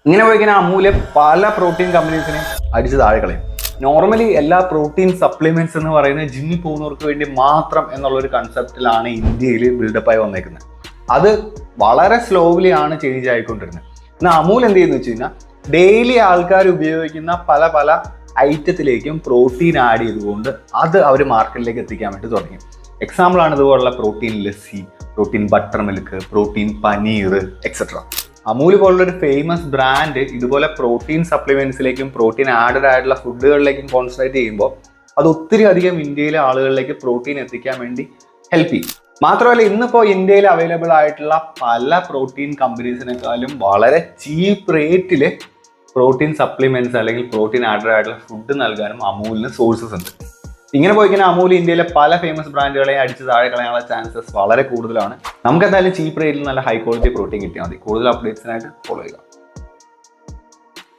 ഇങ്ങനെ പോയി കഴിഞ്ഞാൽ അമൂല് പല പ്രോട്ടീൻ കമ്പനീസിനെ അടിച്ച് താഴെ കളയും. നോർമലി എല്ലാ പ്രോട്ടീൻ സപ്ലിമെന്റ്സ് എന്ന് പറയുന്നത് ജിമ്മിൽ പോകുന്നവർക്ക് വേണ്ടി മാത്രം എന്നുള്ളൊരു കൺസെപ്റ്റിലാണ് ഇന്ത്യയിൽ ബിൽഡപ്പായി വന്നേക്കുന്നത്. അത് വളരെ സ്ലോലി ആണ് ചേഞ്ച് ആയിക്കൊണ്ടിരുന്നത്. എന്നാൽ അമൂൽ എന്ത് ചെയ്യുന്നു വെച്ച് കഴിഞ്ഞാൽ ഡെയിലി ആൾക്കാർ ഉപയോഗിക്കുന്ന പല പല ഐറ്റത്തിലേക്കും പ്രോട്ടീൻ ആഡ് ചെയ്തുകൊണ്ട് അത് അവർ മാർക്കറ്റിലേക്ക് എത്തിക്കാൻ വേണ്ടി തുടങ്ങി. എക്സാമ്പിളാണ് ഇതുപോലുള്ള protein lassi, protein butter milk, protein paneer etcetera. Amul പോലുള്ളൊരു ഫേമസ് ബ്രാൻഡ് ഇതുപോലെ പ്രോട്ടീൻ സപ്ലിമെന്റ്സിലേക്കും പ്രോട്ടീൻ ആഡഡ് ആയിട്ടുള്ള ഫുഡുകളിലേക്കും കോൺസെൻട്രേറ്റ് ചെയ്യുമ്പോൾ അത് ഒത്തിരി അധികം ഇന്ത്യയിലെ ആളുകളിലേക്ക് പ്രോട്ടീൻ എത്തിക്കാൻ വേണ്ടി ഹെൽപ്പ് ചെയ്യും. മാത്രമല്ല ഇന്നിപ്പോൾ ഇന്ത്യയിൽ അവൈലബിൾ ആയിട്ടുള്ള പല പ്രോട്ടീൻ കമ്പനീസിനേക്കാളും വളരെ ചീപ്പ് റേറ്റിൽ പ്രോട്ടീൻ സപ്ലിമെന്റ്സ് അല്ലെങ്കിൽ പ്രോട്ടീൻ ആഡഡ് ആയിട്ടുള്ള ഫുഡ് നൽകാനും അമൂലിന് സോഴ്സസ് ഉണ്ട്. ഇങ്ങനെ പോയി കഴിഞ്ഞാൽ അമൂൽ ഇന്ത്യയിലെ പല ഫേമസ് ബ്രാൻഡുകളെ അടിച്ച് താഴെ കളയാനുള്ള ചാൻസസ് വളരെ കൂടുതലാണ്. നമുക്ക് എന്തായാലും ചീപ്പ് റേറ്റിൽ നല്ല ഹൈ ക്വാളിറ്റി പ്രോട്ടീൻ കിട്ടിയാൽ മതി. കൂടുതൽ അപ്ഡേറ്റ്സിനായിട്ട് ഫോളോ ചെയ്യുക.